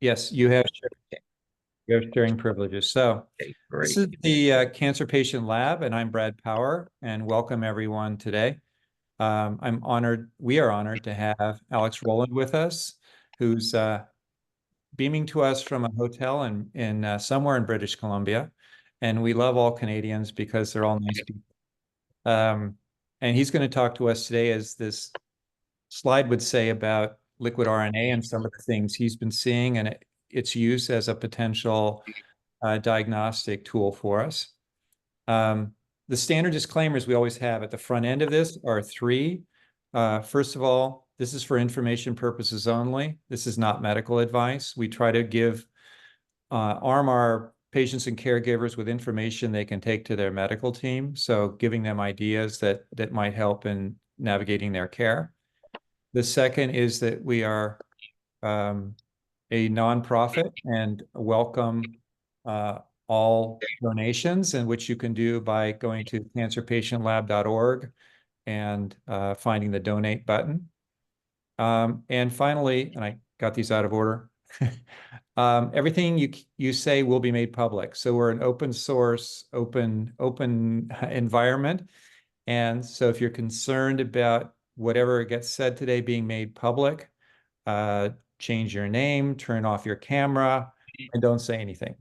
Yes, you have sharing privileges. So Okay, this great. is the Cancer Patient Lab, and I'm Brad Power, and welcome everyone today. We are honored to have Alex Rolland with us, who's beaming to us from a hotel in somewhere in British Columbia. And we love all Canadians because they're all nice people. Um, and he's going to talk to us today, as this slide would say, about liquid RNA and some of the things he's been seeing and its use as a potential diagnostic tool for us. Um, the standard disclaimers we always have at the front end of this are three. First of all, this is for information purposes only. This is not medical advice. We try to arm our patients and caregivers with information they can take to their medical team. So giving them ideas that might help in navigating their care. The second is that we are um, a nonprofit and welcome uh, all donations, and which you can do by going to cancerpatientlab.org and finding the donate button. And finally, and I got these out of order, everything you say will be made public. So we're an open source, open environment. And so if you're concerned about whatever gets said today being made public, uh, change your name, turn off your camera, and don't say anything.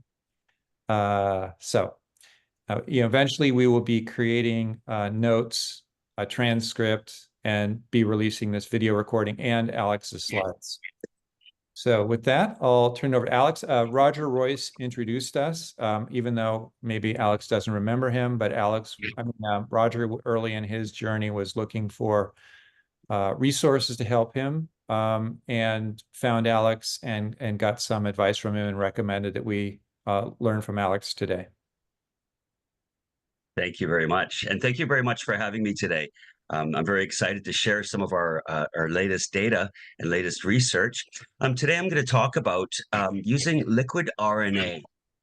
Eventually we will be creating notes, a transcript, and be releasing this video recording and Alex's slides. So with that, I'll turn it over to Alex. Roger Royce introduced us, even though maybe Alex doesn't remember him, but Roger early in his journey was looking for resources to help him, and found Alex and got some advice from him and recommended that we learn from Alex today. Thank you very much. And thank you very much for having me today. I'm very excited to share some of our latest data and latest research. Today, I'm going to talk about using liquid RNA,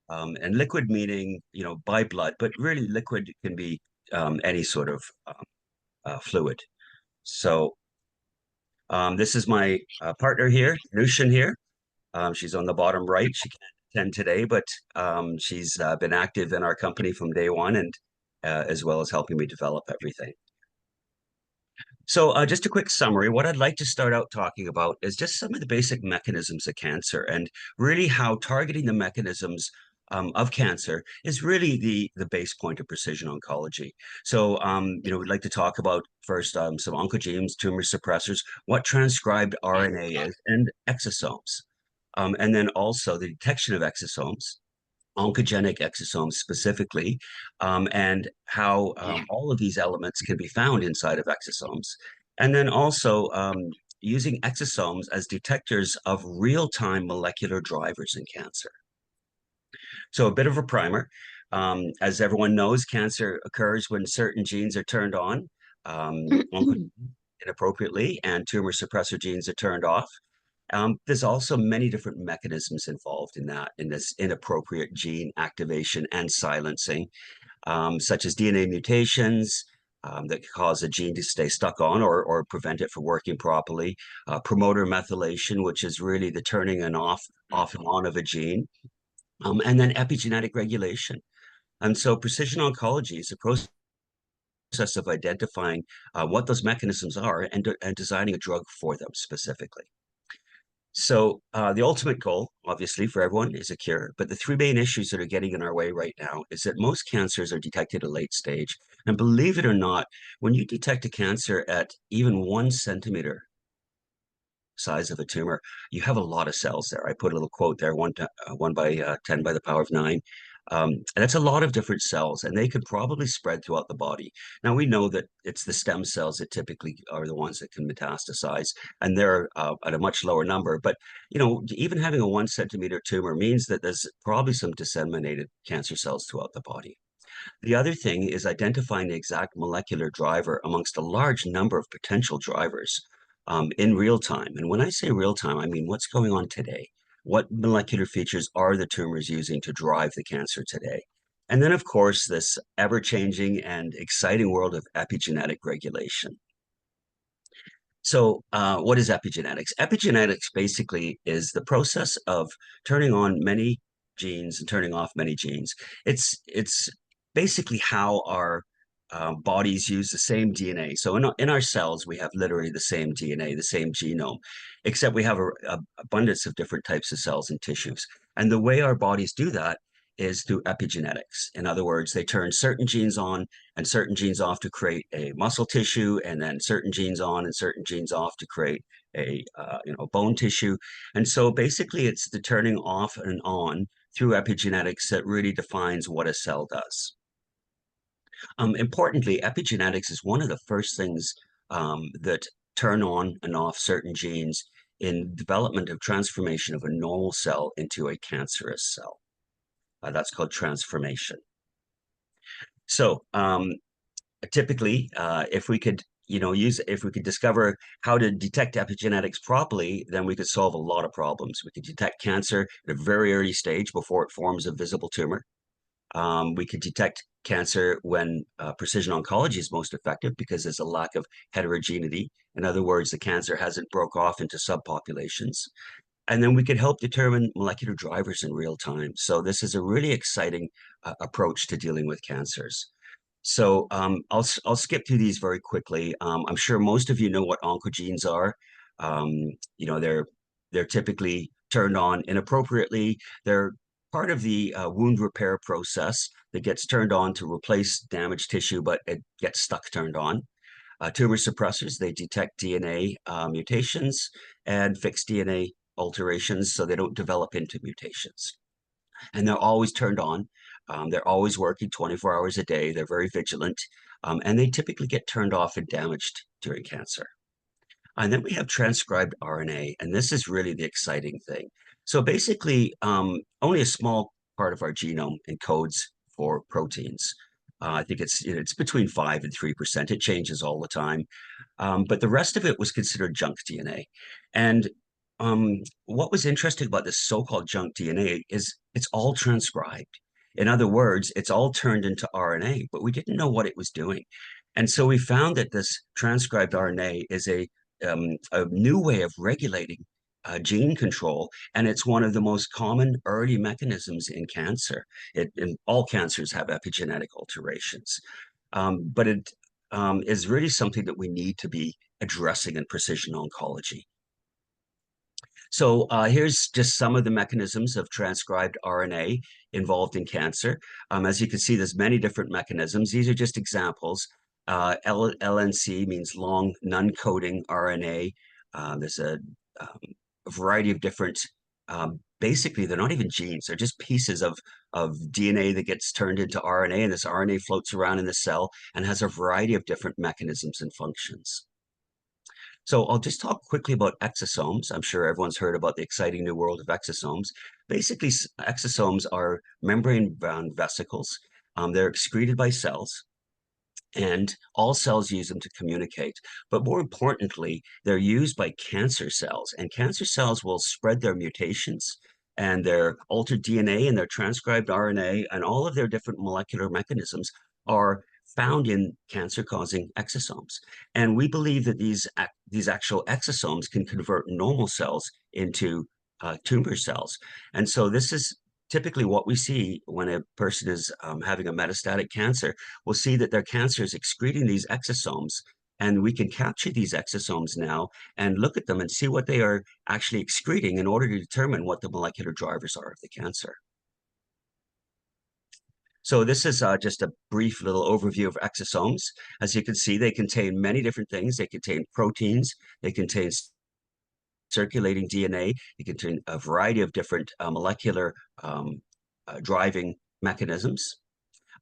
and liquid meaning, by blood, but really liquid can be any sort of fluid. So this is my partner here, Nushin here. She's on the bottom right. She can't attend today, but she's been active in our company from day one, and as well as helping me develop everything. So just a quick summary. What I'd like to start out talking about is just some of the basic mechanisms of cancer, and really how targeting the mechanisms of cancer is really the base point of precision oncology. So, we'd like to talk about first some oncogenes, tumor suppressors, what transcribed RNA is, and exosomes. And then also the detection of exosomes, oncogenic exosomes specifically, and how all of these elements can be found inside of exosomes. And then also using exosomes as detectors of real-time molecular drivers in cancer. So a bit of a primer. As everyone knows, cancer occurs when certain genes are turned on inappropriately, and tumor suppressor genes are turned off. There's also many different mechanisms involved in this inappropriate gene activation and silencing, such as DNA mutations that cause a gene to stay stuck on or prevent it from working properly, promoter methylation, which is really the turning off and on of a gene, and then epigenetic regulation. And so precision oncology is a process of identifying what those mechanisms are and designing a drug for them specifically. So the ultimate goal, obviously, for everyone is a cure. But the three main issues that are getting in our way right now is that most cancers are detected at a late stage. And believe it or not, when you detect a cancer at even 1 centimeter size of a tumor, you have a lot of cells there. I put a little quote there, one by 10 by the power of 9. And that's a lot of different cells, and they could probably spread throughout the body. Now, we know that it's the stem cells that typically are the ones that can metastasize, and they're at a much lower number. But, even having a 1 centimeter tumor means that there's probably some disseminated cancer cells throughout the body. The other thing is identifying the exact molecular driver amongst a large number of potential drivers in real time. And when I say real time, I mean what's going on today. What molecular features are the tumors using to drive the cancer today? And then, of course, this ever-changing and exciting world of epigenetic regulation. So, what is epigenetics? Epigenetics basically is the process of turning on many genes and turning off many genes. It's basically how our bodies use the same DNA. So in our cells, we have literally the same DNA, the same genome, except we have a abundance of different types of cells and tissues. And the way our bodies do that is through epigenetics. In other words, they turn certain genes on and certain genes off to create a muscle tissue, and then certain genes on and certain genes off to create a bone tissue. And so basically, it's the turning off and on through epigenetics that really defines what a cell does. Importantly, epigenetics is one of the first things that turn on and off certain genes in development of transformation of a normal cell into a cancerous cell. That's called transformation. So typically, if we could, if we could discover how to detect epigenetics properly, then we could solve a lot of problems. We could detect cancer at a very early stage before it forms a visible tumor. We could detect cancer when precision oncology is most effective because there's a lack of heterogeneity. In other words, the cancer hasn't broke off into subpopulations. And then we could help determine molecular drivers in real time. So this is a really exciting approach to dealing with cancers. So I'll skip through these very quickly. I'm sure most of you know what oncogenes are. Um, they're typically turned on inappropriately. They're part of the wound repair process that gets turned on to replace damaged tissue, but it gets stuck turned on. Tumor suppressors, they detect DNA mutations and fix DNA alterations so they don't develop into mutations. And they're always turned on. They're always working 24 hours a day. They're very vigilant. And they typically get turned off and damaged during cancer. And then we have transcribed RNA, and this is really the exciting thing. So basically, only a small part of our genome encodes for proteins. I think it's between 5 and 3%. It changes all the time. But the rest of it was considered junk DNA. And what was interesting about this so-called junk DNA is it's all transcribed. In other words, it's all turned into RNA, but we didn't know what it was doing. And so we found that this transcribed RNA is a new way of regulating gene control, and it's one of the most common early mechanisms in cancer. And all cancers have epigenetic alterations, but it is really something that we need to be addressing in precision oncology. So here's just some of the mechanisms of transcribed RNA involved in cancer. As you can see, there's many different mechanisms. These are just examples. LNC means long non-coding RNA. There's a variety of different, basically, they're not even genes. They're just pieces of DNA that gets turned into RNA, and this RNA floats around in the cell and has a variety of different mechanisms and functions. So I'll just talk quickly about exosomes. I'm sure everyone's heard about the exciting new world of exosomes. Basically, exosomes are membrane-bound vesicles. They're excreted by cells, and all cells use them to communicate. But more importantly, they're used by cancer cells, and cancer cells will spread their mutations and their altered DNA and their transcribed RNA and all of their different molecular mechanisms are found in cancer-causing exosomes. And we believe that these actual exosomes can convert normal cells into tumor cells. And so this is typically what we see when a person is having a metastatic cancer. We'll see that their cancer is excreting these exosomes, and we can capture these exosomes now and look at them and see what they are actually excreting in order to determine what the molecular drivers are of the cancer. So this is just a brief little overview of exosomes. As you can see, they contain many different things. They contain proteins, they contain circulating DNA, they contain a variety of different molecular driving mechanisms.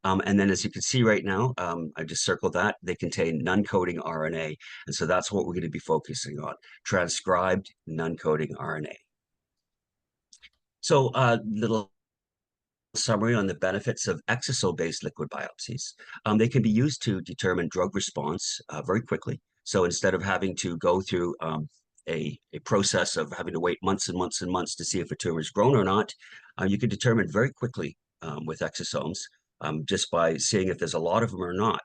And then as you can see right now, I just circled that, they contain non-coding RNA. And so that's what we're going to be focusing on, transcribed non-coding RNA. So little summary on the benefits of exosome-based liquid biopsies. They can be used to determine drug response very quickly. So instead of having to go through a process of having to wait months and months and months to see if a tumor is grown or not, you can determine very quickly with exosomes just by seeing if there's a lot of them or not.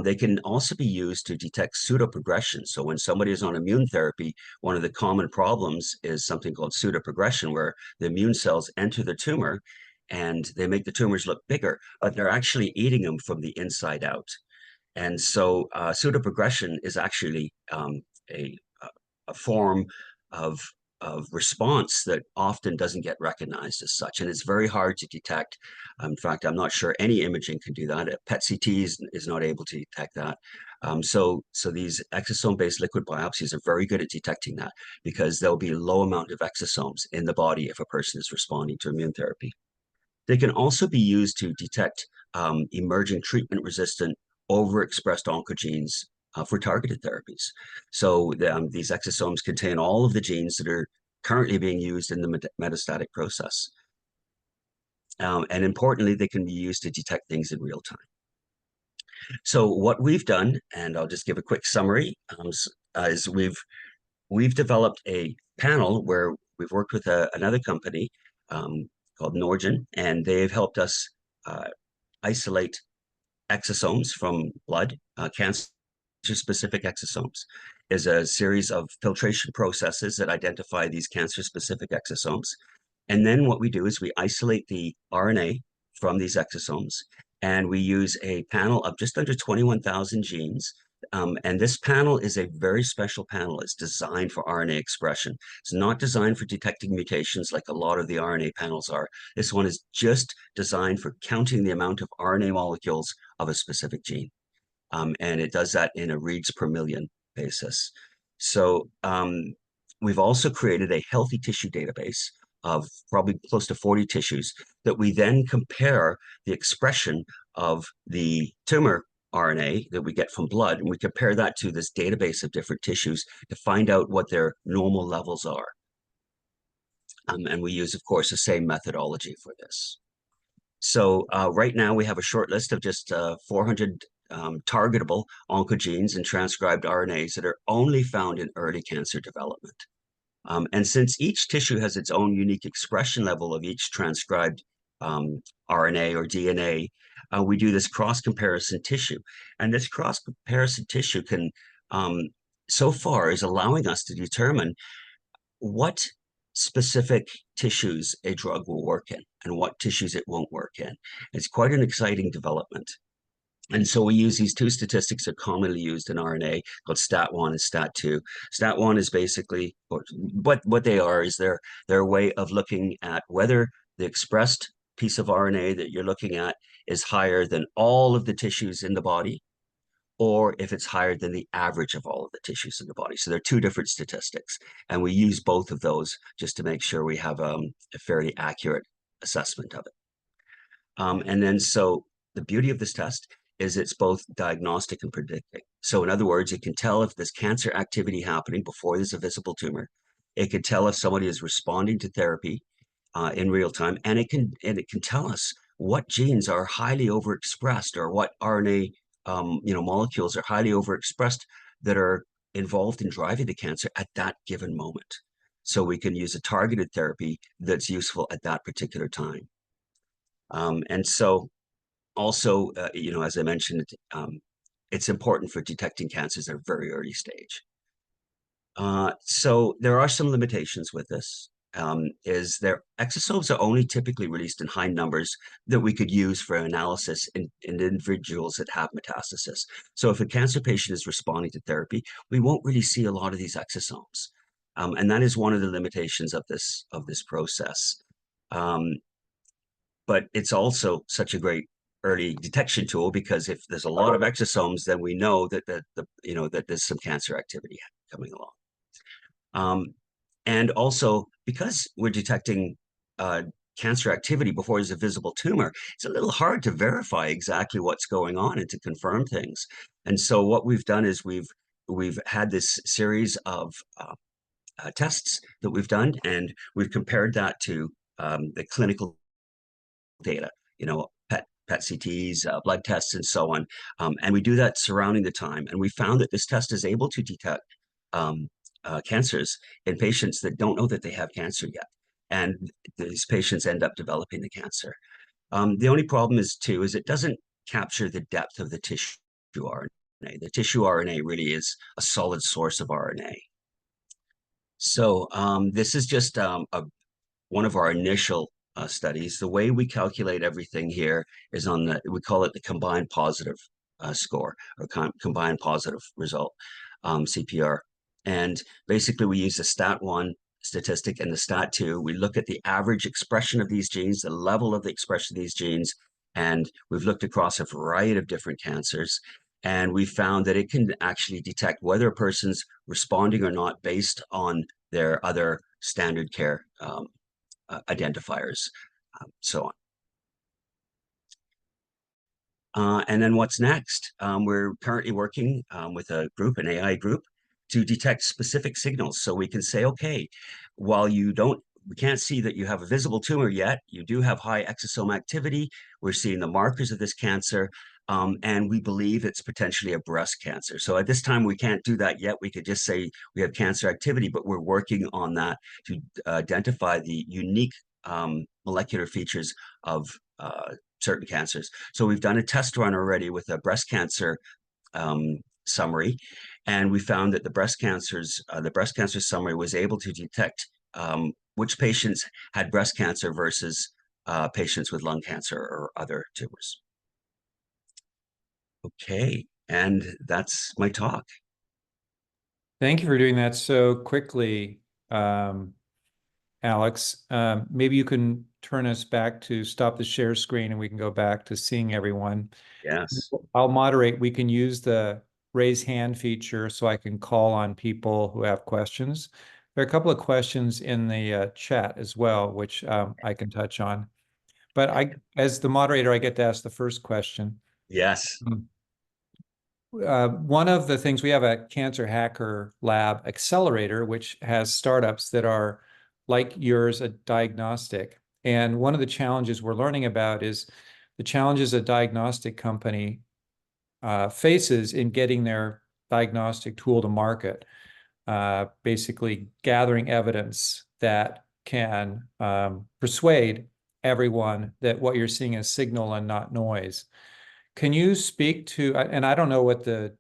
They can also be used to detect pseudoprogression. So when somebody is on immune therapy, one of the common problems is something called pseudoprogression, where the immune cells enter the tumor and they make the tumors look bigger, but they're actually eating them from the inside out. And so pseudoprogression is actually a, a form of response that often doesn't get recognized as such, and it's very hard to detect. In fact, I'm not sure any imaging can do that. PET-CT is not able to detect that. So these exosome-based liquid biopsies are very good at detecting that, because there'll be a low amount of exosomes in the body if a person is responding to immune therapy. They can also be used to detect emerging treatment-resistant overexpressed oncogenes for targeted therapies. So these exosomes contain all of the genes that are currently being used in the metastatic process. And importantly, they can be used to detect things in real time. So what we've done, and I'll just give a quick summary, is we've developed a panel where we've worked with another company called Norgen, and they've helped us isolate exosomes from blood. Cancer-specific exosomes is a series of filtration processes that identify these cancer-specific exosomes. And then what we do is we isolate the RNA from these exosomes, and we use a panel of just under 21,000 genes. And this panel is a very special panel. It's designed for RNA expression. It's not designed for detecting mutations like a lot of the RNA panels are. This one is just designed for counting the amount of RNA molecules of a specific gene. And it does that in a reads per million basis. So we've also created a healthy tissue database of probably close to 40 tissues that we then compare the expression of the tumor RNA that we get from blood, and we compare that to this database of different tissues to find out what their normal levels are. And we use, of course, the same methodology for this. So right now we have a short list of just 400 targetable oncogenes and transcribed RNAs that are only found in early cancer development. And since each tissue has its own unique expression level of each transcribed RNA or DNA, we do this cross-comparison tissue. And this cross-comparison tissue can, so far, is allowing us to determine what specific tissues a drug will work in and what tissues it won't work in. It's quite an exciting development. And so we use these two statistics that are commonly used in RNA called STAT1 and STAT2. STAT1 is basically, what they are is their way of looking at whether the expressed piece of RNA that you're looking at is higher than all of the tissues in the body, or if it's higher than the average of all of the tissues in the body. So they're two different statistics. And we use both of those just to make sure we have a fairly accurate assessment of it. And then so the beauty of this test is it's both diagnostic and predicting. So in other words, it can tell if there's cancer activity happening before there's a visible tumor. It can tell if somebody is responding to therapy in real time, and it can tell us what genes are highly overexpressed or what RNA molecules are highly overexpressed that are involved in driving the cancer at that given moment. So we can use a targeted therapy that's useful at that particular time. And so also, as I mentioned, it's important for detecting cancers at a very early stage. So there are some limitations with this. Exosomes are only typically released in high numbers that we could use for analysis in individuals that have metastasis. So if a cancer patient is responding to therapy, we won't really see a lot of these exosomes. And that is one of the limitations of this process. But it's also such a great early detection tool, because if there's a lot of exosomes, then we know that that there's some cancer activity coming along. And also, because we're detecting cancer activity before there's a visible tumor, it's a little hard to verify exactly what's going on and to confirm things. And so what we've done is we've had this series of tests that we've done, and we've compared that to the clinical data, PET-CTs, blood tests, and so on. And we do that surrounding the time. And we found that this test is able to detect cancers in patients that don't know that they have cancer yet. And these patients end up developing the cancer. The only problem is it doesn't capture the depth of the tissue RNA. The tissue RNA really is a solid source of RNA. So this is just one of our initial studies. The way we calculate everything here is we call it the combined positive score, or combined positive result, CPR. And basically we use the stat1 statistic and the stat2. We look at the average expression of these genes, the level of the expression of these genes, and we've looked across a variety of different cancers. And we found that it can actually detect whether a person's responding or not based on their other standard care identifiers, so on. And then what's next? We're currently working with an AI group, to detect specific signals. So we can say, okay, while we can't see that you have a visible tumor yet, you do have high exosome activity. We're seeing the markers of this cancer, and we believe it's potentially a breast cancer. So at this time, we can't do that yet. We could just say we have cancer activity, but we're working on that to identify the unique molecular features of certain cancers. So we've done a test run already with a breast cancer summary, and we found that the breast cancer summary was able to detect which patients had breast cancer versus patients with lung cancer or other tumors. Okay, and that's my talk. Thank you for doing that so quickly, Alex. Maybe you can turn us back to stop the share screen and we can go back to seeing everyone. Yes. I'll moderate. We can use the raise hand feature so I can call on people who have questions. There are a couple of questions in the chat as well, which I can touch on. But as the moderator, I get to ask the first question. Yes. One of the things, we have a cancer hacker lab accelerator, which has startups that are like yours, a diagnostic. And one of the challenges we're learning about is the challenges a diagnostic company faces in getting their diagnostic tool to market, basically gathering evidence that can persuade everyone that what you're seeing is signal and not noise. Can you speak to, and I don't know what the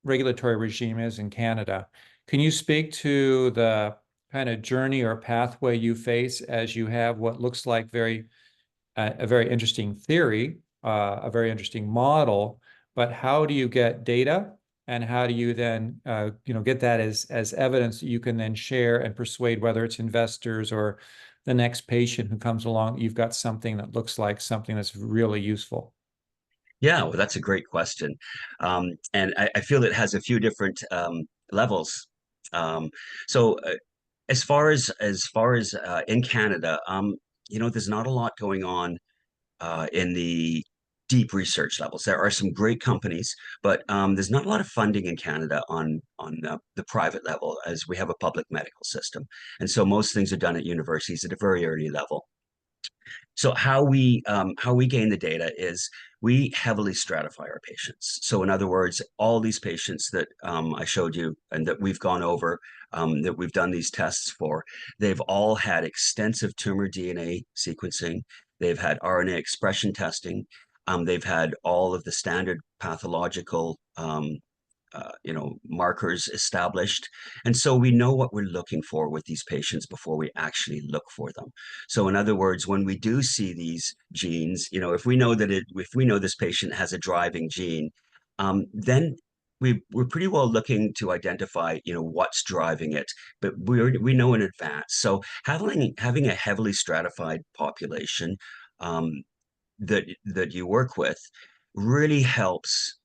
regulatory regime is in Canada, can you speak to the kind of journey or pathway you face as you have what looks like a very interesting theory, a very interesting model, but how do you get data, and how do you then get that as evidence that you can then share and persuade, whether it's investors or the next patient who comes along, you've got something that looks like something that's really useful? Yeah, well, that's a great question. And I feel it has a few different levels. So as far as in Canada, there's not a lot going on in the deep research levels. There are some great companies, but there's not a lot of funding in Canada on the private level, as we have a public medical system. And so most things are done at universities at a very early level. So how we gain the data is we heavily stratify our patients. So in other words, all these patients that I showed you and that we've gone over, that we've done these tests for, they've all had extensive tumor DNA sequencing. They've had RNA expression testing. They've had all of the standard pathological markers established. And so we know what we're looking for with these patients before we actually look for them. So in other words, when we do see these genes, if we know this patient has a driving gene, then we're pretty well looking to identify, what's driving it, but we know in advance. So having a heavily stratified population that you work with really helps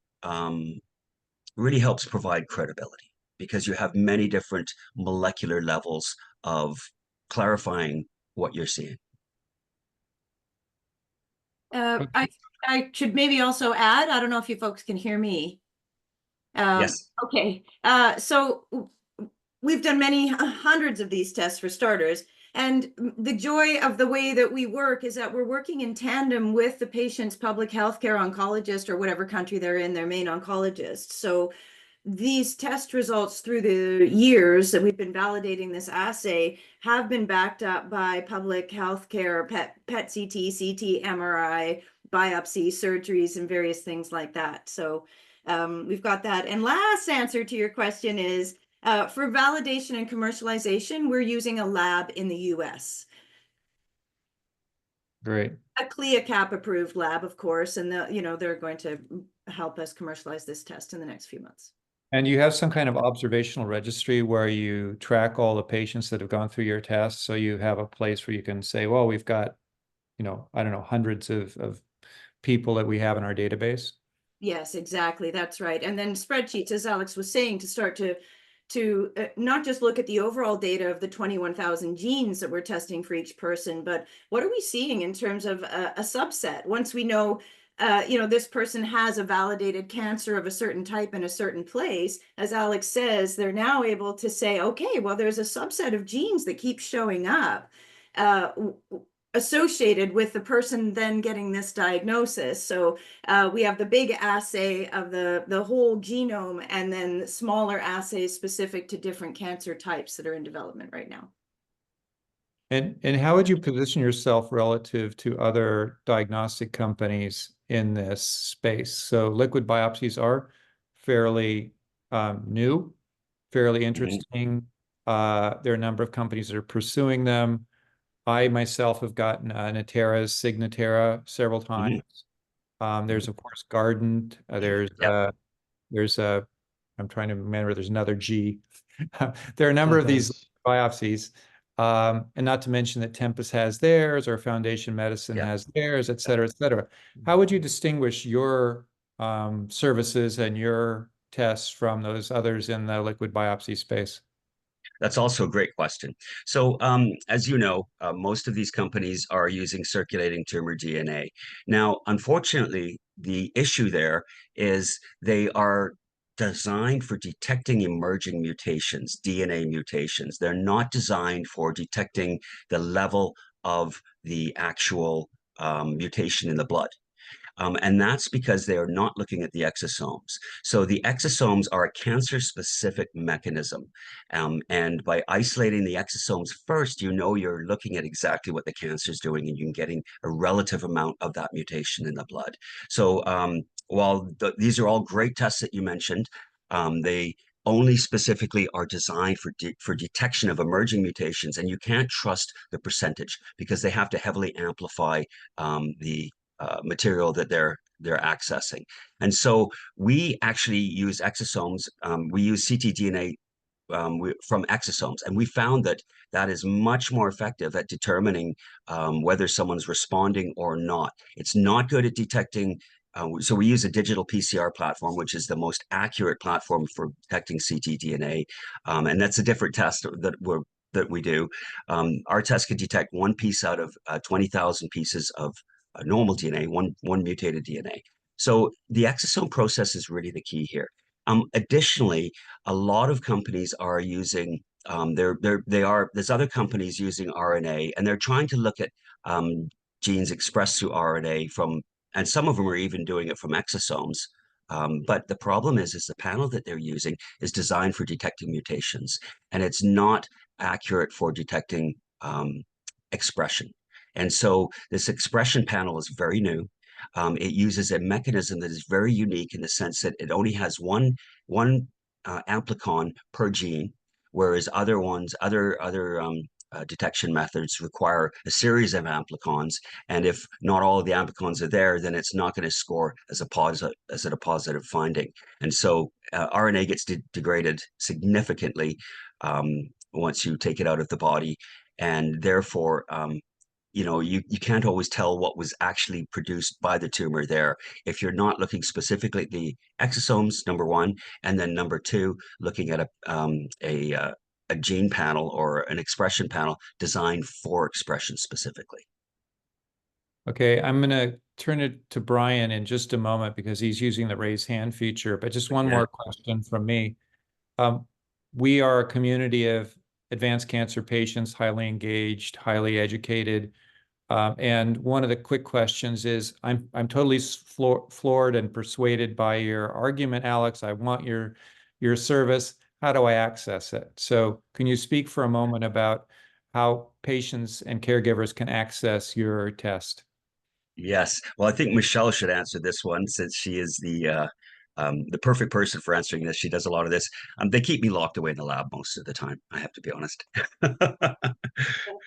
provide credibility, because you have many different molecular levels of clarifying what you're seeing. I should maybe also add, I don't know if you folks can hear me. Yes. Okay. So we've done many hundreds of these tests for starters. And the joy of the way that we work is that we're working in tandem with the patient's public health care oncologist, or whatever country they're in, their main oncologist. So these test results through the years that we've been validating this assay have been backed up by public health care, PET CT, MRI, biopsy, surgeries, and various things like that. So we've got that. And last answer to your question is, for validation and commercialization, we're using a lab in the US. Great. A CLIA-CAP approved lab, of course, and they're going to help us commercialize this test in the next few months. And you have some kind of observational registry where you track all the patients that have gone through your tests. So you have a place where you can say, well, we've got, I don't know, hundreds of people that we have in our database. Yes, exactly. That's right. And then spreadsheets, as Alex was saying, to start to not just look at the overall data of the 21,000 genes that we're testing for each person, but what are we seeing in terms of a subset? Once we know, this person has a validated cancer of a certain type in a certain place, as Alex says, they're now able to say, okay, well, there's a subset of genes that keep showing up associated with the person then getting this diagnosis. So we have the big assay of the whole genome, and then smaller assays specific to different cancer types that are in development right now. And how would you position yourself relative to other diagnostic companies in this space? So liquid biopsies are fairly new, fairly interesting. There are a number of companies that are pursuing them. I myself have gotten Natera's Signatera several times. There's of course Guardant. There's a, I'm trying to remember, there's another G. There are a number of these biopsies. And not to mention that Tempus has theirs, or Foundation Medicine has theirs, et cetera, et cetera. How would you distinguish your services and your tests from those others in the liquid biopsy space? That's also a great question. So, as you know, most of these companies are using circulating tumor DNA. Now, unfortunately, the issue there is they are designed for detecting emerging mutations, DNA mutations. They're not designed for detecting the level of the actual mutation in the blood. And that's because they are not looking at the exosomes. So the exosomes are a cancer-specific mechanism. And by isolating the exosomes first, you're looking at exactly what the cancer is doing, and you're getting a relative amount of that mutation in the blood. So while these are all great tests that you mentioned, they only specifically are designed for detection of emerging mutations, and you can't trust the percentage because they have to heavily amplify the material that they're accessing. And so we actually use exosomes. We use ctDNA from exosomes, and we found that that is much more effective at determining whether someone's responding or not. It's not good at detecting. So we use a digital PCR platform, which is the most accurate platform for detecting ctDNA, and that's a different test that we do. Our test could detect one piece out of 20,000 pieces of normal DNA, one mutated DNA. So the exosome process is really the key here. Additionally, a lot of companies are using there's other companies using RNA, and they're trying to look at genes expressed through RNA and some of them are even doing it from exosomes. But the problem is the panel that they're using is designed for detecting mutations, and it's not accurate for detecting expression. And so this expression panel is very new. It uses a mechanism that is very unique in the sense that it only has one amplicon per gene, whereas other detection methods require a series of amplicons. And if not all of the amplicons are there, then it's not going to score as a positive finding. And so RNA gets degraded significantly once you take it out of the body, and therefore you can't always tell what was actually produced by the tumor there if you're not looking specifically at the exosomes, number one, and then number two, looking at a gene panel or an expression panel designed for expression specifically. Okay, I'm going to turn it to Brian in just a moment because he's using the raise hand feature, but just one more question from me. We are a community of advanced cancer patients, highly engaged, highly educated. And one of the quick questions is, I'm totally floored and persuaded by your argument, Alex. I want your service. How do I access it? So can you speak for a moment about how patients and caregivers can access your test? Yes. Well, I think Michelle should answer this one since she is the perfect person for answering this. She does a lot of this. They keep me locked away in the lab most of the time, I have to be honest. That's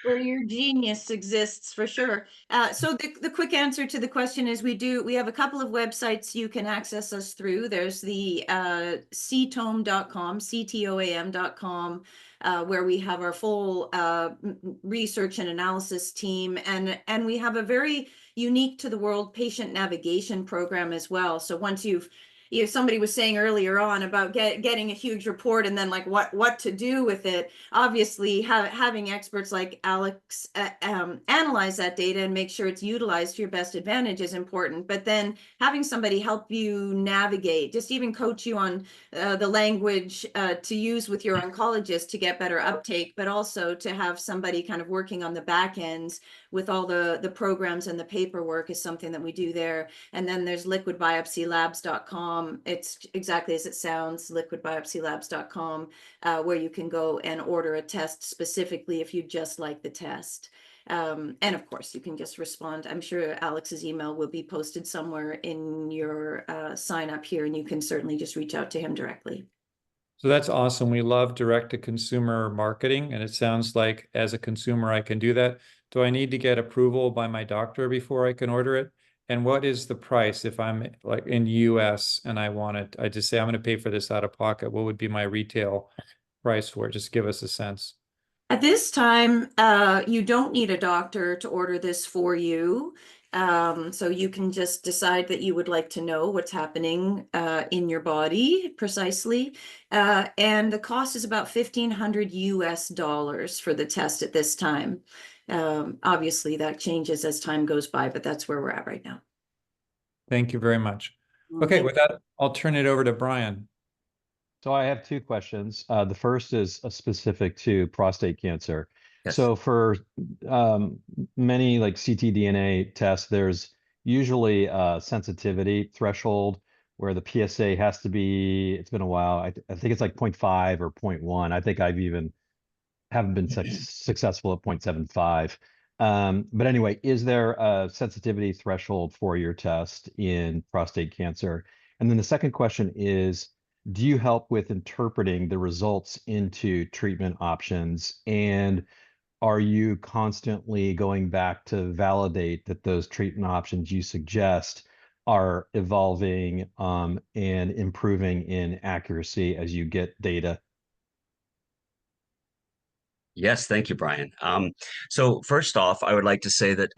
where your genius exists for sure. So the quick answer to the question is we have a couple of websites you can access us through. There's the ctome.com, ctoam.com, where we have our full research and analysis team, and we have a very unique to the world patient navigation program as well. So once somebody was saying earlier on about getting a huge report and then like what to do with it. Obviously, having experts like Alex analyze that data and make sure it's utilized to your best advantage is important. But then having somebody help you navigate, just even coach you on the language to use with your oncologist to get better uptake, but also to have somebody kind of working on the back ends with all the programs and the paperwork is something that we do there. And then there's liquidbiopsylabs.com. It's exactly as it sounds, liquidbiopsylabs.com, where you can go and order a test specifically if you just like the test. And of course, you can just respond. I'm sure Alex's email will be posted somewhere in your sign up here, and you can certainly just reach out to him directly. So that's awesome. We love direct to consumer marketing, and it sounds like as a consumer, I can do that. Do I need to get approval by my doctor before I can order it? And what is the price if I'm like in US and I want it? I just say I'm going to pay for this out of pocket. What would be my retail price for it? Just give us a sense. At this time, you don't need a doctor to order this for you. So you can just decide that you would like to know what's happening in your body precisely. And the cost is about $1,500 US for the test at this time. Obviously, that changes as time goes by, but that's where we're at right now. Thank you very much. Okay, with that, I'll turn it over to Brian. So I have two questions. The first is specific to prostate cancer. Yes. So for many like ctDNA tests, there's usually a sensitivity threshold where the PSA has to be, it's been a while, I think it's like 0.5 or 0.1. I think I've even haven't been successful at 0.75. But anyway, is there a sensitivity threshold for your test in prostate cancer? And then the second question is, do you help with interpreting the results into treatment options? And are you constantly going back to validate that those treatment options you suggest are evolving and improving in accuracy as you get data? Yes, thank you, Brian. So first off, I would like to say that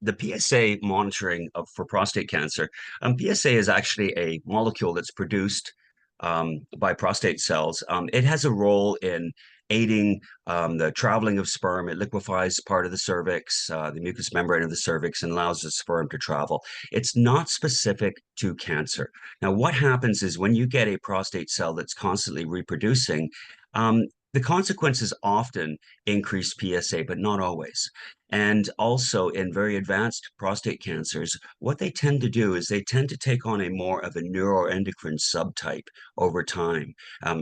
the PSA monitoring for prostate cancer, PSA is actually a molecule that's produced by prostate cells. It has a role in aiding the traveling of sperm. It liquefies part of the cervix, the mucous membrane of the cervix, and allows the sperm to travel. It's not specific to cancer. Now, what happens is when you get a prostate cell that's constantly reproducing, the consequences often increase PSA, but not always. And also in very advanced prostate cancers, what they tend to do is they tend to take on a more of a neuroendocrine subtype over time.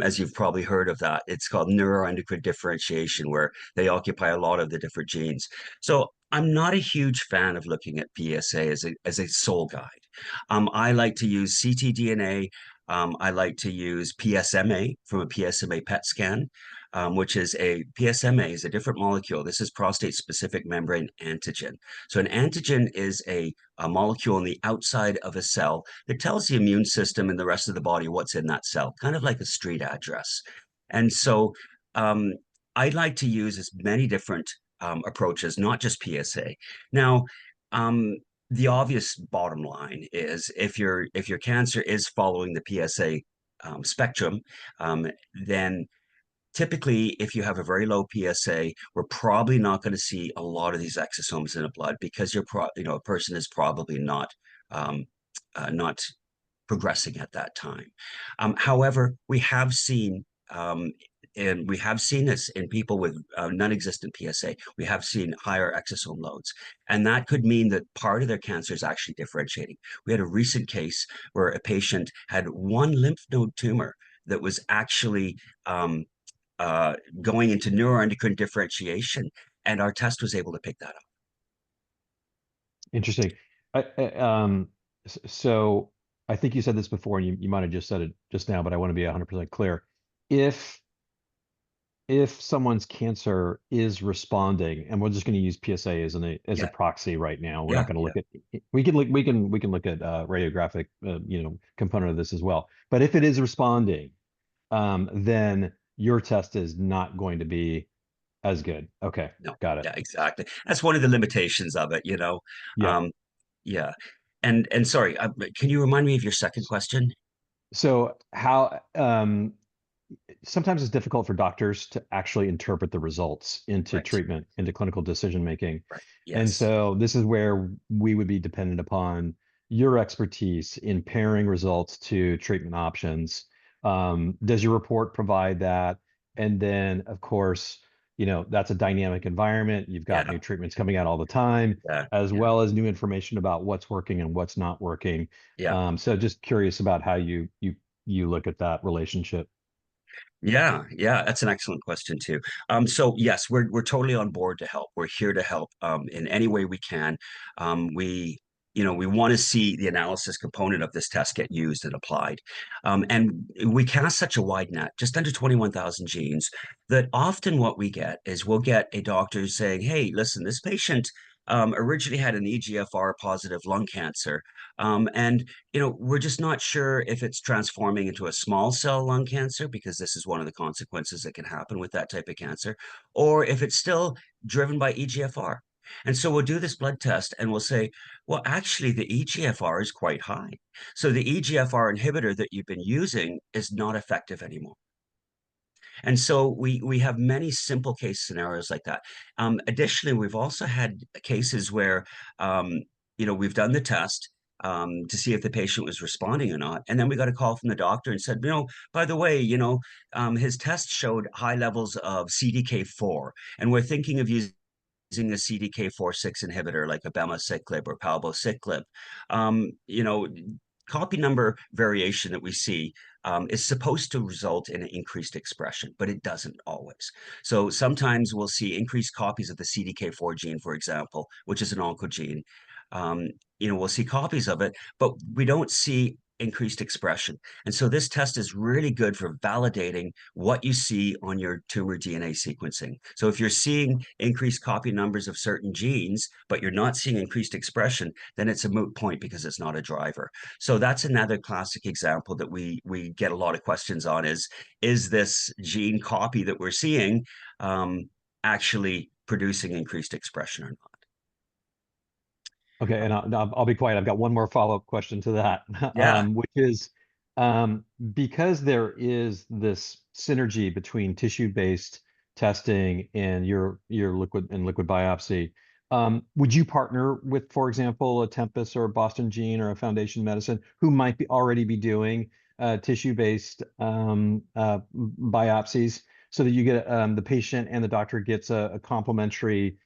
As you've probably heard of that, it's called neuroendocrine differentiation, where they occupy a lot of the different genes. So I'm not a huge fan of looking at PSA as a sole guide. I like to use ctDNA. I like to use PSMA from a PSMA PET scan, which is PSMA is a different molecule. This is prostate-specific membrane antigen. So an antigen is a molecule on the outside of a cell that tells the immune system and the rest of the body what's in that cell, kind of like a street address. And so I like to use as many different approaches, not just PSA. Now, the obvious bottom line is if your cancer is following the PSA spectrum, then typically, if you have a very low PSA, we're probably not going to see a lot of these exosomes in the blood because a person is probably not progressing at that time. However, we have seen and we have seen this in people with non-existent PSA. We have seen higher exosome loads, and that could mean that part of their cancer is actually differentiating. We had a recent case where a patient had one lymph node tumor that was actually going into neuroendocrine differentiation, and our test was able to pick that up. Interesting. So I think you said this before, and you might have just said it just now, but I want to be 100% clear. If someone's cancer is responding, and we're just going to use PSA as a Yeah, proxy right now, we're yeah, not going to yeah. look at we can look at radiographic component of this as well. But if it is responding, then your test is not going to be as good. Okay, No, got it. yeah, exactly. That's one of the limitations of it, Yeah. Um, yeah. And sorry, can you remind me of your second question? So how sometimes it's difficult for doctors to actually interpret the results into Right, treatment, into clinical decision making. right. And Yes. so this is where we would be dependent upon your expertise in pairing results to treatment options. Does your report provide that? And then, of course, that's a dynamic environment. You've got Yeah, new treatments coming out all the time, yeah, as yeah, well as new information about what's working and what's not working. yeah. So just curious about how you look at that relationship. Yeah, yeah, that's an excellent question too. So yes, we're totally on board to help. We're here to help in any way we can. We want to see the analysis component of this test get used and applied. And we cast such a wide net, just under 21,000 genes, that often what we get is we'll get a doctor saying, "Hey, listen, this patient originally had an EGFR positive lung cancer, and we're just not sure if it's transforming into a small cell lung cancer, because this is one of the consequences that can happen with that type of cancer, or if it's still driven by EGFR." And so we'll do this blood test and we'll say, well, actually, the EGFR is quite high. So the EGFR inhibitor that you've been using is not effective anymore. And so we have many simple case scenarios like that. Additionally, we've also had cases where we've done the test to see if the patient was responding or not, and then we got a call from the doctor and said, by the way, his test showed high levels of CDK4, and we're thinking of using a CDK4/6 inhibitor like abemaciclib or palbociclib. Copy number variation that we see is supposed to result in an increased expression, but it doesn't always. So sometimes we'll see increased copies of the CDK4 gene, for example, which is an oncogene. We'll see copies of it, but we don't see increased expression. And so this test is really good for validating what you see on your tumor DNA sequencing. So if you're seeing increased copy numbers of certain genes, but you're not seeing increased expression, then it's a moot point because it's not a driver. So that's another classic example that we get a lot of questions on is this gene copy that we're seeing actually producing increased expression or not? Okay, and I'll be quiet. I've got one more follow-up question to that, Yeah. which is because there is this synergy between tissue-based testing and your liquid biopsy. Would you partner with, for example, a Tempus or a Boston Gene or a Foundation Medicine who might already be doing tissue-based biopsies so that you get the patient and the doctor gets a complementary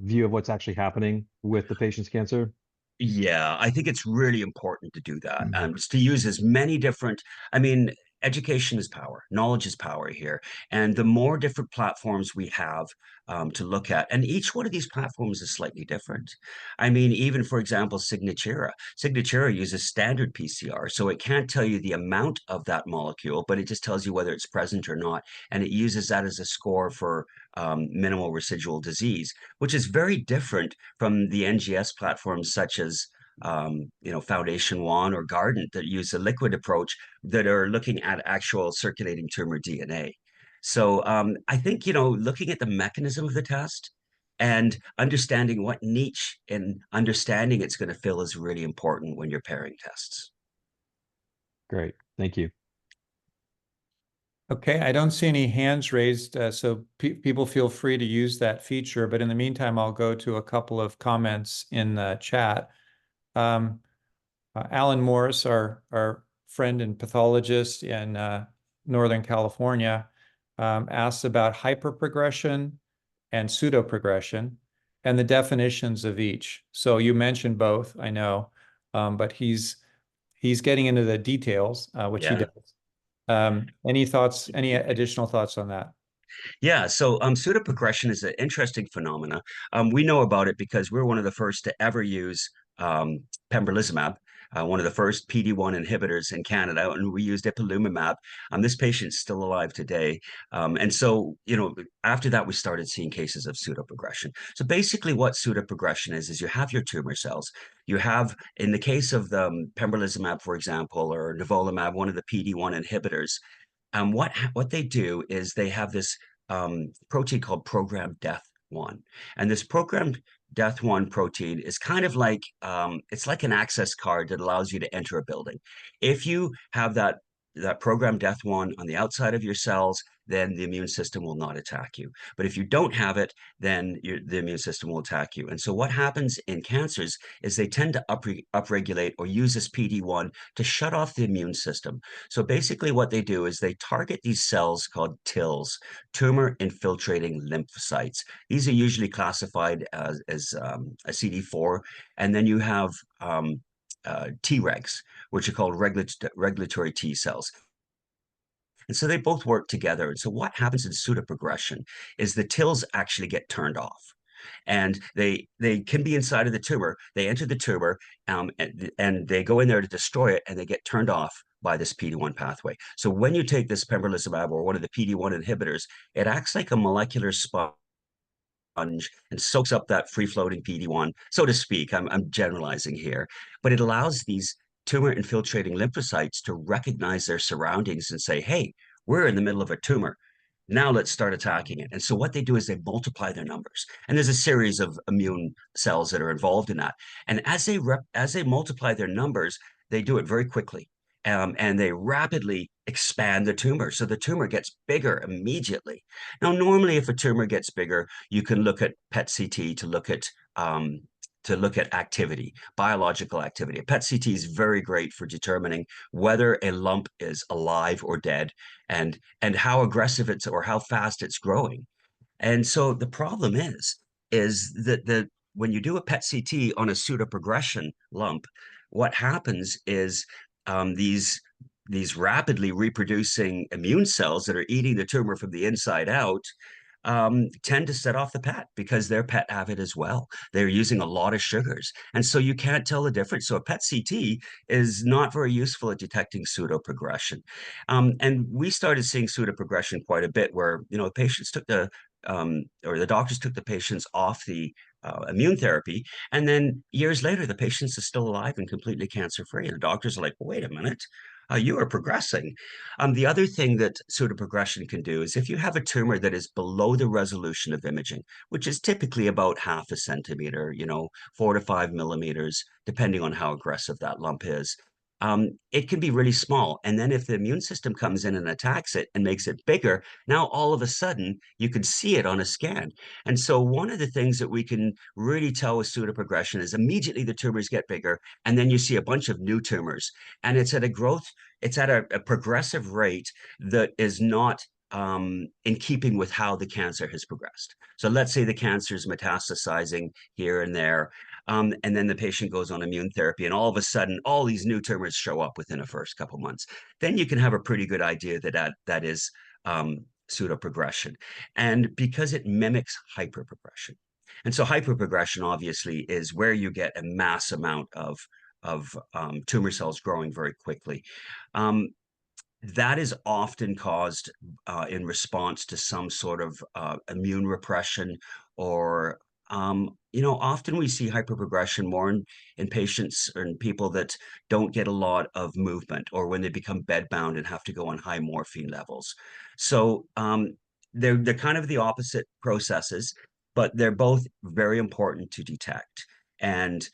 view of what's actually happening with the patient's cancer? Yeah, I think it's really important to do that. Mhm. Just to use as many different, I mean, education is power, knowledge is power here. And the more different platforms we have to look at, and each one of these platforms is slightly different. I mean, even for example, Signatura uses standard PCR. So it can't tell you the amount of that molecule, but it just tells you whether it's present or not. And it uses that as a score for minimal residual disease, which is very different from the NGS platforms such as Foundation One or Guardant that use a liquid approach that are looking at actual circulating tumor DNA. So I think looking at the mechanism of the test and understanding what niche and understanding it's going to fill is really important when you're pairing tests. Great. Thank you. Okay, I don't see any hands raised, so people feel free to use that feature. But in the meantime, I'll go to a couple of comments in the chat. Alan Morris, our friend and pathologist in Northern California, asks about hyperprogression and pseudoprogression and the definitions of each. So you mentioned both, I know, but he's getting into the details, which he Yeah. does. Any thoughts, any additional thoughts on that? Yeah, so pseudoprogression is an interesting phenomena. We know about it because we're one of the first to ever use pembrolizumab one of the first PD-1 inhibitors in Canada, and we used ipilimumab. This patient's still alive today. And so, after that, we started seeing cases of pseudoprogression. So basically what pseudoprogression is you have your tumor cells. You have, in the case of the pembrolizumab, for example, or nivolumab, one of the PD-1 inhibitors, what they do is they have this protein called programmed death 1. And this programmed death 1 protein is kind of like, it's like an access card that allows you to enter a building. If you have that programmed death 1 on the outside of your cells, then the immune system will not attack you. But if you don't have it, then the immune system will attack you. And so what happens in cancers is they tend to upregulate or use this PD-1 to shut off the immune system. So basically what they do is they target these cells called TILs, tumor infiltrating lymphocytes. These are usually classified as a CD4. And then you have Tregs, which are called regulatory T cells. And so they both work together. And so what happens in pseudoprogression is the TILs actually get turned off. And they can be inside of the tumor. They enter the tumor and they go in there to destroy it, and they get turned off by this PD-1 pathway. So when you take this pembrolizumab or one of the PD-1 inhibitors, it acts like a molecular sponge and soaks up that free-floating PD-1, so to speak. I'm generalizing here, but it allows these tumor infiltrating lymphocytes to recognize their surroundings and say, hey, we're in the middle of a tumor. Now let's start attacking it. And so what they do is they multiply their numbers. And there's a series of immune cells that are involved in that. And as they multiply their numbers, they do it very quickly. And they rapidly expand the tumor. So the tumor gets bigger immediately. Now, normally, if a tumor gets bigger, you can look at PET-CT to look at activity, biological activity. A PET-CT is very great for determining whether a lump is alive or dead, and how aggressive it's or how fast it's growing. And so the problem is that when you do a PET-CT on a pseudoprogression lump, what happens is these rapidly reproducing immune cells that are eating the tumor from the inside out tend to set off the PET because they're PET avid as well. They're using a lot of sugars. And so you can't tell the difference. So a PET-CT is not very useful at detecting pseudoprogression. And we started seeing pseudoprogression quite a bit where, patients took the doctors took the patients off the immune therapy. And then years later, the patients are still alive and completely cancer-free. And the doctors are like, well, wait a minute. You are progressing. The other thing that pseudoprogression can do is if you have a tumor that is below the resolution of imaging, which is typically about 0.5 centimeter, 4 to 5 millimeters, depending on how aggressive that lump is, it can be really small. And then if the immune system comes in and attacks it and makes it bigger, now all of a sudden you can see it on a scan. And so one of the things that we can really tell with pseudoprogression is immediately the tumors get bigger, and then you see a bunch of new tumors. And it's at a progressive rate that is not in keeping with how the cancer has progressed. So let's say the cancer is metastasizing here and there. And then the patient goes on immune therapy, and all of a sudden, all these new tumors show up within the first couple months. Then you can have a pretty good idea that is pseudoprogression, and because it mimics hyperprogression. And so hyperprogression obviously is where you get a mass amount of tumor cells growing very quickly. That is often caused in response to some sort of immune repression, or often we see hyperprogression more in patients or in people that don't get a lot of movement, or when they become bedbound and have to go on high morphine levels. So they're kind of the opposite processes, but they're both very important to detect. And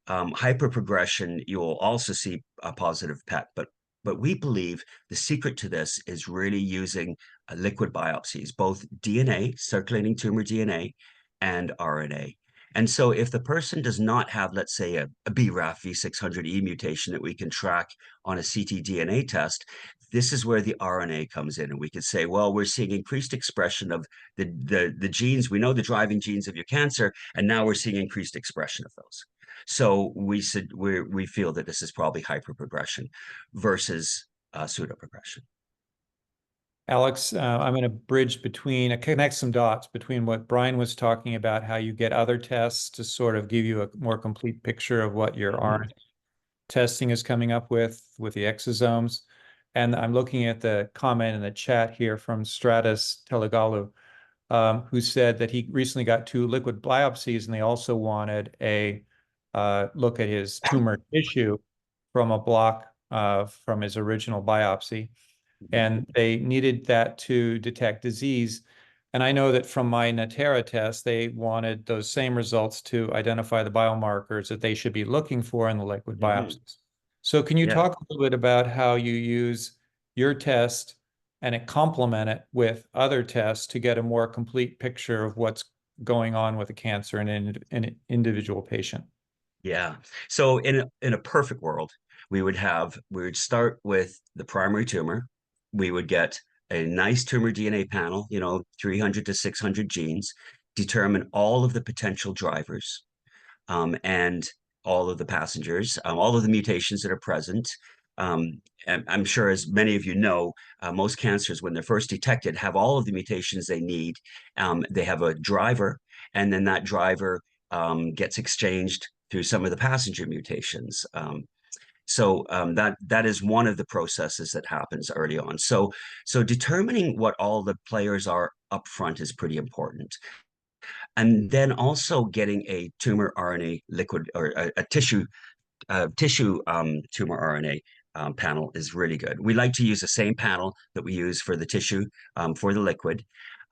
hyperprogression, you will also see a positive PET, but we believe the secret to this is really using liquid biopsies, both DNA, circulating tumor DNA, and RNA. And so if the person does not have, let's say, a BRAF V600E mutation that we can track on a ctDNA test, this is where the RNA comes in. And we could say, well, we're seeing increased expression of the genes. We know the driving genes of your cancer, and now we're seeing increased expression of those. So we feel that this is probably hyperprogression versus pseudoprogression. Alex, I'm going to connect some dots between what Brian was talking about, how you get other tests to sort of give you a more complete picture of what your testing is coming up with the exosomes. And I'm looking at the comment in the chat here from Stratus Telegalu, who said that he recently got 2 liquid biopsies, and they also wanted a look at his tumor tissue from a block from his original biopsy. And they needed that to detect disease. And I know that from my Natera test, they wanted those same results to identify the biomarkers that they should be looking for in the liquid biopsies. So can you Yeah. talk a little bit about how you use your test and it complement it with other tests to get a more complete picture of what's going on with a cancer in an individual patient? Yeah. So in a perfect world, we would start with the primary tumor. We would get a nice tumor DNA panel, 300 to 600 genes, determine all of the potential drivers, and all of the passengers, all of the mutations that are present. And I'm sure, as many of you know, most cancers, when they're first detected, have all of the mutations they need. They have a driver, and then that driver gets exchanged through some of the passenger mutations. That is one of the processes that happens early on. So determining what all the players are up front is pretty important. And then also getting a tumor RNA liquid, or a tissue tumor RNA panel is really good. We like to use the same panel that we use for the tissue, for the liquid.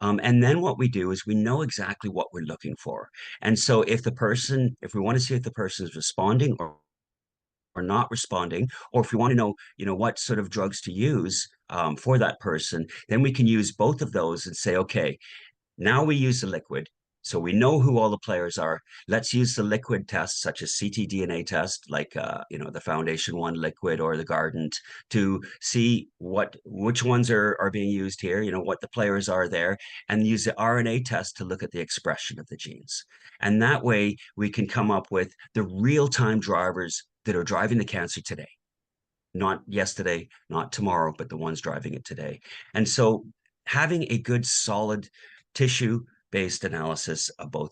And then what we do is we know exactly what we're looking for. And so if we want to see if the person is responding or not responding, or if we want to know, what sort of drugs to use for that person, then we can use both of those and say, okay, now we use the liquid. So we know who all the players are. Let's use the liquid tests, such as ctDNA test, like the Foundation One liquid or the Guardant, to see which ones are being used here, what the players are there, and use the RNA test to look at the expression of the genes. And that way we can come up with the real-time drivers that are driving the cancer today. Not yesterday, not tomorrow, but the ones driving it today. And so having a good solid tissue-based analysis of both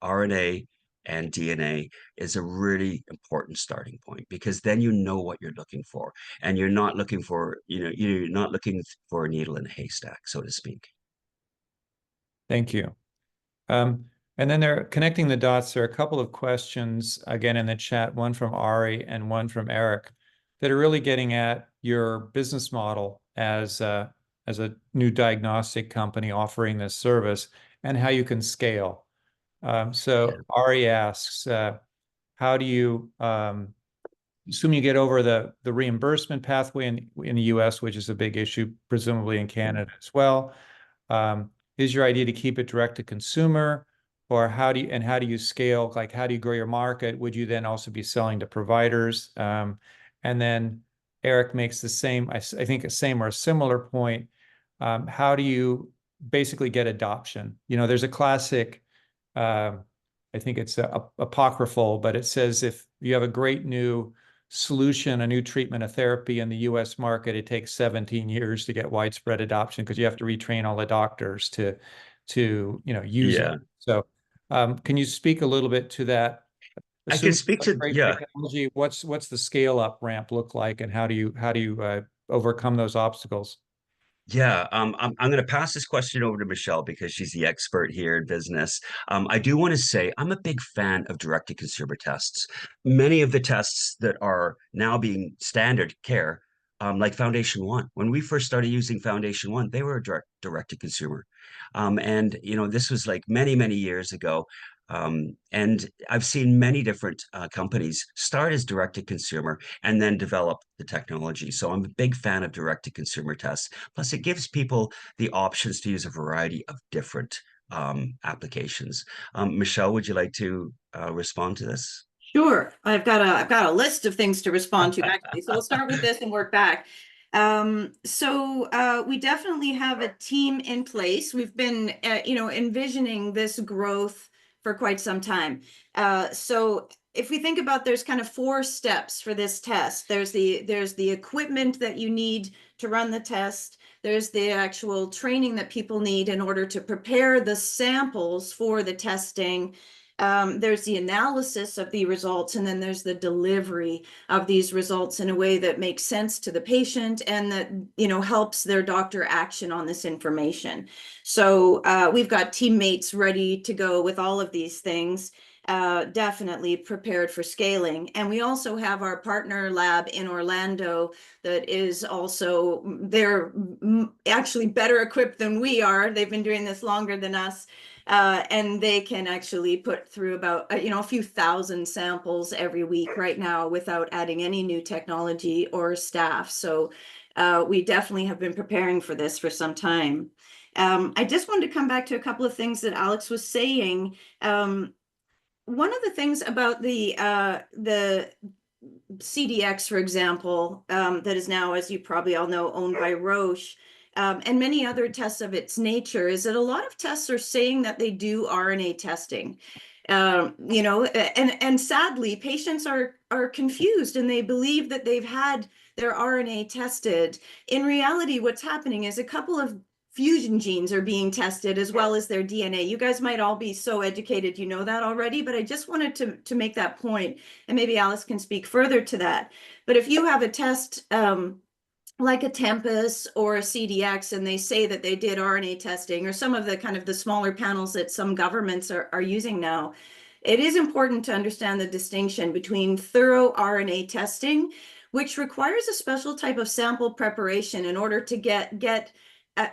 RNA and DNA is a really important starting point, because then you know what you're looking for, and you're not looking for a needle in a haystack, so to speak. Thank you. And then they're connecting the dots. There are a couple of questions again in the chat, one from Ari and one from Eric, that are really getting at your business model as a new diagnostic company offering this service and how you can scale. So Ari asks, how do you, assume you get over the reimbursement pathway in the US, which is a big issue, presumably in Canada as well. Is your idea to keep it direct to consumer, or how do you scale? Like, how do you grow your market? Would you then also be selling to providers? And then Eric makes the same, I think, a same or a similar point. How do you basically get adoption? There's a classic, I think it's apocryphal, but it says if you have a great new solution, a new treatment, a therapy in the US market, it takes 17 years to get widespread adoption, because you have to retrain all the doctors to use it. So can you speak a little bit to that? I can speak to, great technology, what's the scale up ramp look like, and how do you overcome those obstacles? Yeah, I'm going to pass this question over to Michelle, because she's the expert here in business. I do want to say I'm a big fan of direct-to-consumer tests. Many of the tests that are now being standard care, like Foundation One. When we first started using Foundation One, they were direct-to-consumer. And, this was like many, many years ago. And I've seen many different companies start as direct-to-consumer and then develop the technology. So I'm a big fan of direct-to-consumer tests. Plus, it gives people the options to use a variety of different applications. Michelle, would you like to respond to this? Sure. I've got a list of things to respond to, actually. So we'll start with this and work back. We definitely have a team in place. We've been, envisioning this growth for quite some time. So if we think about, there's kind of 4 steps for this test. There's the equipment that you need to run the test. There's the actual training that people need in order to prepare the samples for the testing. There's the analysis of the results, and then there's the delivery of these results in a way that makes sense to the patient and that, you know, helps their doctor action on this information. So we've got teammates ready to go with all of these things, definitely prepared for scaling. And we also have our partner lab in Orlando that is also, they're actually better equipped than we are. They've been doing this longer than us. And they can actually put through about, you know, a few thousand samples every week right now without adding any new technology or staff. So we definitely have been preparing for this for some time. I just wanted to come back to a couple of things that Alex was saying. One of the things about the CDX, for example, that is now, as you probably all know, owned by Roche, and many other tests of its nature, is that a lot of tests are saying that they do RNA testing. You know, and sadly, patients are confused and they believe that they've had their RNA tested. In reality, what's happening is a couple of fusion genes are being tested as well as their DNA. You guys might all be so educated, you know that already, but I just wanted to make that point, and maybe Alice can speak further to that. But if you have a test like a Tempus or a CDX, and they say that they did RNA testing, or some of the kind of the smaller panels that some governments are using now, it is important to understand the distinction between thorough RNA testing, which requires a special type of sample preparation in order to get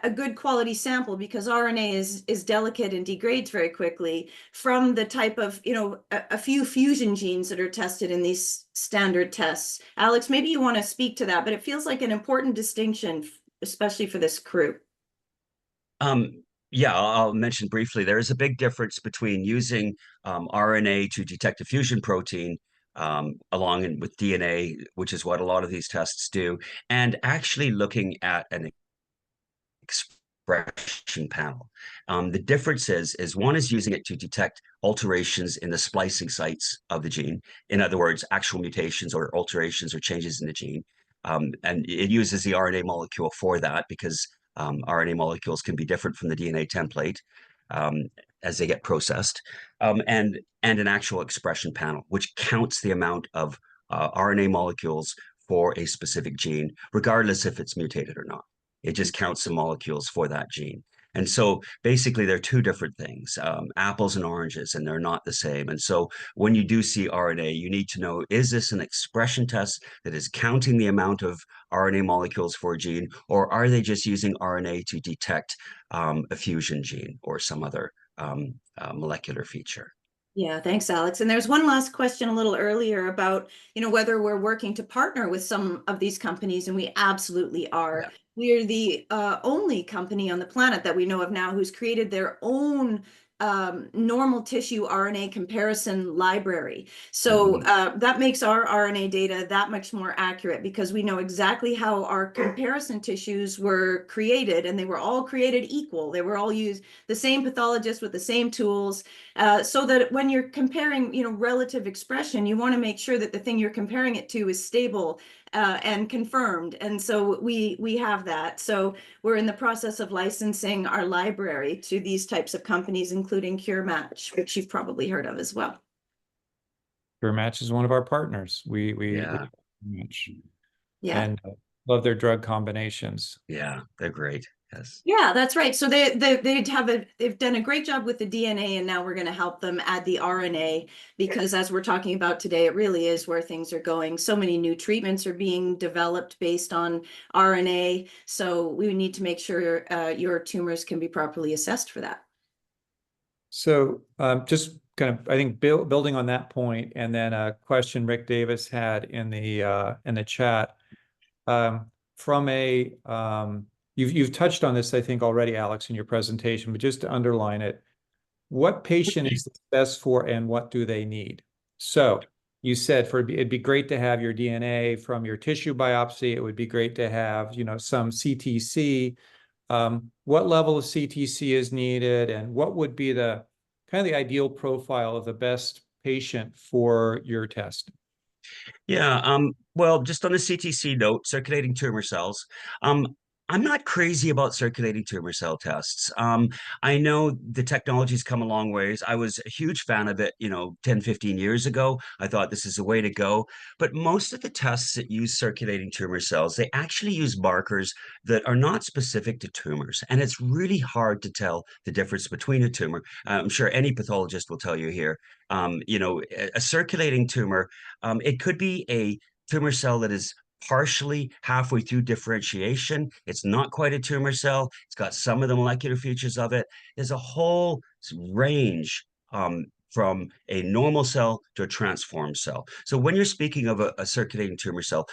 a good quality sample, because RNA is delicate and degrades very quickly, from the type of, you know, a few fusion genes that are tested in these standard tests. Alex, maybe you want to speak to that, but it feels like an important distinction, especially for this crew. Yeah, I'll mention briefly, there is a big difference between using RNA to detect a fusion protein along with DNA, which is what a lot of these tests do, and actually looking at an expression panel. The difference is one is using it to detect alterations in the splicing sites of the gene. In other words, actual mutations or alterations or changes in the gene. And it uses the RNA molecule for that, because RNA molecules can be different from the DNA template as they get processed. And an actual expression panel, which counts the amount of RNA molecules for a specific gene, regardless if it's mutated or not. It just counts the molecules for that gene. And so basically they're two different things, apples and oranges, and they're not the same. And so when you do see RNA, you need to know, is this an expression test that is counting the amount of RNA molecules for a gene, or are they just using RNA to detect a fusion gene or some other molecular feature? Yeah, thanks, Alex. And there's one last question a little earlier about, you know, whether we're working to partner with some of these companies, and we absolutely are. Yeah. We are the only company on the planet that we know of now who's created their own normal tissue RNA comparison library. So that makes our RNA data that much more accurate, because we know exactly how our comparison tissues were created, and they were all created equal. They were all used the same pathologist with the same tools, so that when you're comparing, you know, relative expression, you want to make sure that the thing you're comparing it to is stable and confirmed. And so we have that. So we're in the process of licensing our library to these types of companies, including CureMatch, which you've probably heard of as well. CureMatch is one of our partners. We yeah. And love their drug combinations. Yeah, they're great. Yes. Yeah, that's right. So they've done a great job with the DNA, and now we're going to help them add the RNA, because as we're talking about today, it really is where things are going. So many new treatments are being developed based on RNA. So we need to make sure your tumors can be properly assessed for that. So just kind of, I think, building on that point, and then a question Rick Davis had in the chat, from a you've touched on this, I think, already, Alex, in your presentation, but just to underline it, what patient is this best for, and what do they need? So you said it'd be great to have your DNA from your tissue biopsy. It would be great to have, you know, some CTC. What level of CTC is needed, and what would be the kind of the ideal profile of the best patient for your test? Yeah, well, just on the CTC note, circulating tumor cells, I'm not crazy about circulating tumor cell tests. I know the technology's come a long ways. I was a huge fan of it, 10, 15 years ago. I thought this is the way to go. But most of the tests that use circulating tumor cells, they actually use markers that are not specific to tumors. And it's really hard to tell the difference between a tumor. I'm sure any pathologist will tell you here. A circulating tumor, it could be a tumor cell that is partially halfway through differentiation. It's not quite a tumor cell. It's got some of the molecular features of it. There's a whole range from a normal cell to a transformed cell. So when you're speaking of a circulating tumor cell,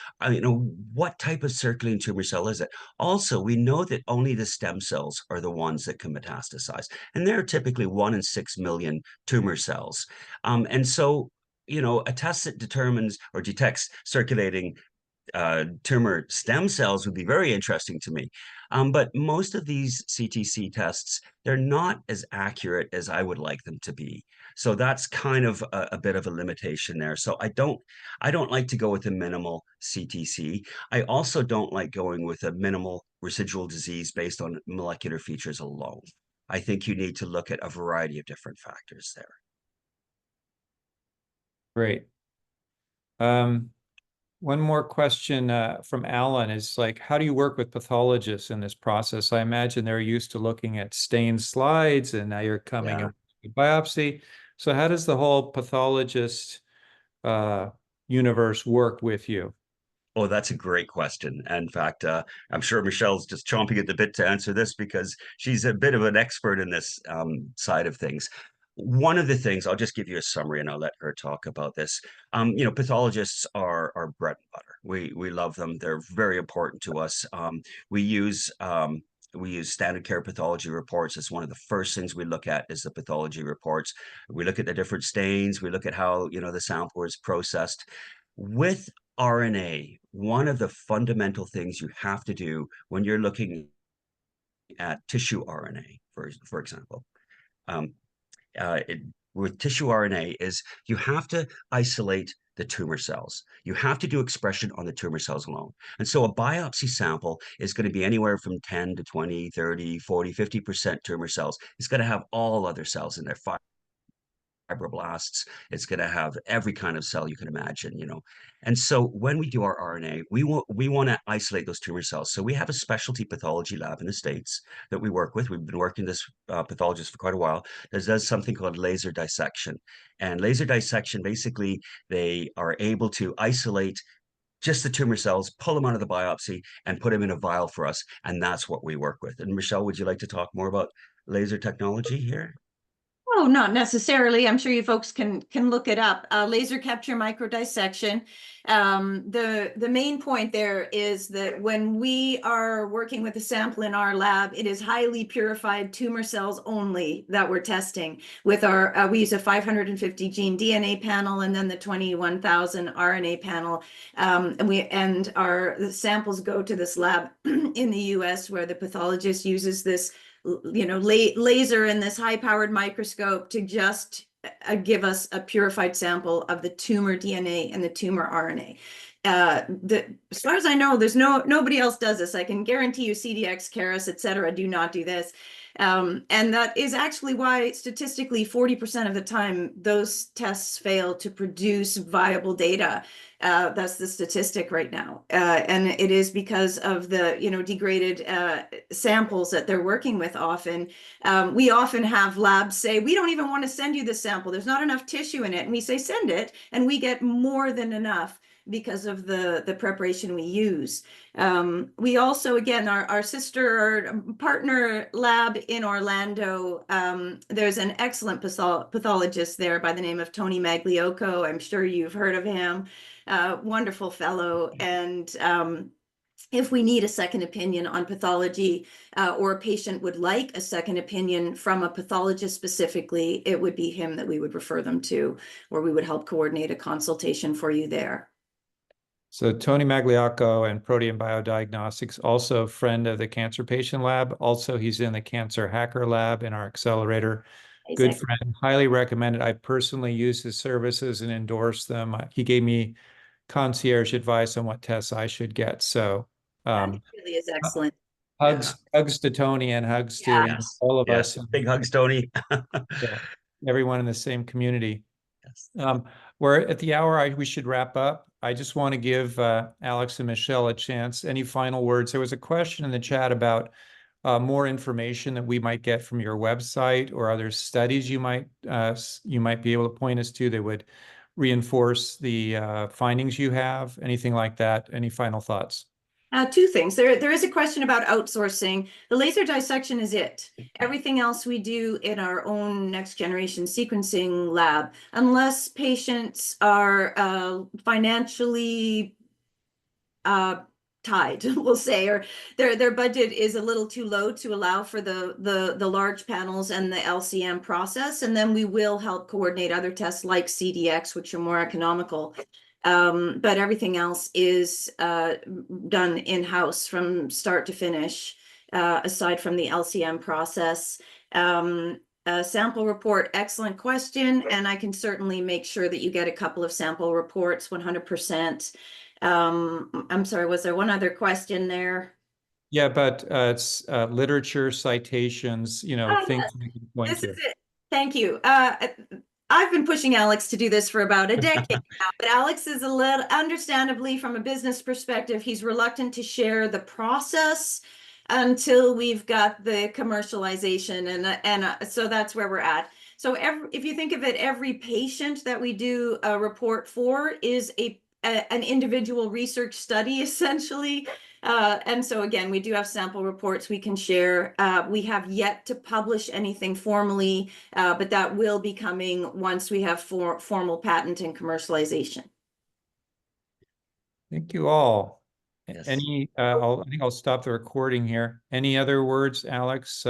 what type of circulating tumor cell is it? Also, we know that only the stem cells are the ones that can metastasize, and they're typically 1 in 6 million tumor cells. And so, a test that determines or detects circulating tumor stem cells would be very interesting to me. But most of these CTC tests, they're not as accurate as I would like them to be. So that's kind of a bit of a limitation there. So I don't like to go with a minimal CTC. I also don't like going with a minimal residual disease based on molecular features alone. I think you need to look at a variety of different factors there. Great. One more question from Alan is like, how do you work with pathologists in this process? I imagine they're used to looking at stained slides, and now you're coming up with a biopsy. So how does the whole pathologist universe work with you? Oh, that's a great question. In fact, I'm sure Michelle's just chomping at the bit to answer this because she's a bit of an expert in this side of things. One of the things, I'll just give you a summary and I'll let her talk about this. Pathologists are bread and butter. We love them. They're very important to us. We use standard care pathology reports. It's one of the first things we look at is the pathology reports. We look at the different stains. We look at how, the sample is processed. With RNA, one of the fundamental things you have to do when you're looking at tissue RNA, for example, with tissue RNA is you have to isolate the tumor cells. You have to do expression on the tumor cells alone. And so a biopsy sample is going to be anywhere from 10 to 20, 30, 40, 50% tumor cells. It's going to have all other cells in there, fibroblasts. It's going to have every kind of cell you can imagine, And so when we do our RNA, we want to isolate those tumor cells. So we have a specialty pathology lab in the States that we work with. We've been working with this pathologist for quite a while that does something called laser dissection. And laser dissection, basically, they are able to isolate just the tumor cells, pull them out of the biopsy, and put them in a vial for us. And that's what we work with. And Michelle, would you like to talk more about laser technology here? Oh, not necessarily. I'm sure you folks can look it up. Laser capture microdissection. The main point there is that when we are working with a sample in our lab, it is highly purified tumor cells only that we're testing. With our we use a 550 gene DNA panel and then the 21,000 RNA panel, and the samples go to this lab in the U.S. where the pathologist uses this laser and this high-powered microscope to just give us a purified sample of the tumor DNA and the tumor RNA. As far as I know, there's nobody else does this. I can guarantee you CDX, Caris, et cetera, do not do this. And that is actually why statistically 40% of the time those tests fail to produce viable data. That's the statistic right now. And it is because of the, degraded samples that they're working with often. We often have labs say, we don't even want to send you the sample. There's not enough tissue in it. And we say, send it. And we get more than enough because of the preparation we use. We also, again, our sister or partner lab in Orlando, there's an excellent pathologist there by the name of Tony Magliocco. I'm sure you've heard of him. Wonderful fellow. And if we need a second opinion on pathology, or a patient would like a second opinion from a pathologist specifically, it would be him that we would refer them to, or we would help coordinate a consultation for you there. So Tony Magliocco and Protein Biodiagnostics, also a friend of the Cancer Patient Lab. Also, he's in the Cancer Hacker Lab in our accelerator. Exactly. Good friend, highly recommended. I personally use his services and endorse them. He gave me concierge advice on what tests I should get. So That really is excellent. Hugs to Tony and hugs to Yes. all of Yes. us. Big hugs, Tony. Yeah, everyone in the same community. Yes. We're at the hour. We should wrap up. I just want to give Alex and Michelle a chance. Any final words? There was a question in the chat about more information that we might get from your website or other studies you might be able to point us to that would reinforce the findings you have. Anything like that? Any final thoughts? Two things. There is a question about outsourcing. The laser dissection is it. Everything else we do in our own next generation sequencing lab, unless patients are financially tied, we'll say, or their budget is a little too low to allow for the large panels and the LCM process, and then we will help coordinate other tests like CDX, which are more economical. But everything else is done in-house from start to finish, aside from the LCM process. Sample report, excellent question, and I can certainly make sure that you get a couple of sample reports, 100%. I'm sorry, was there one other question there? Yeah, but it's literature, citations, things we can point This to. is it. Thank you. I've been pushing Alex to do this for about a decade now, but Alex is a little, understandably, from a business perspective, he's reluctant to share the process until we've got the commercialization, and so that's where we're at. So if you think of it, every patient that we do a report for is an individual research study, essentially. And so again, we do have sample reports we can share. We have yet to publish anything formally, but that will be coming once we have formal patent and commercialization. Thank you all. Yes. I think I'll stop the recording here. Any other words, Alex?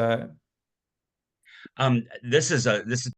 This is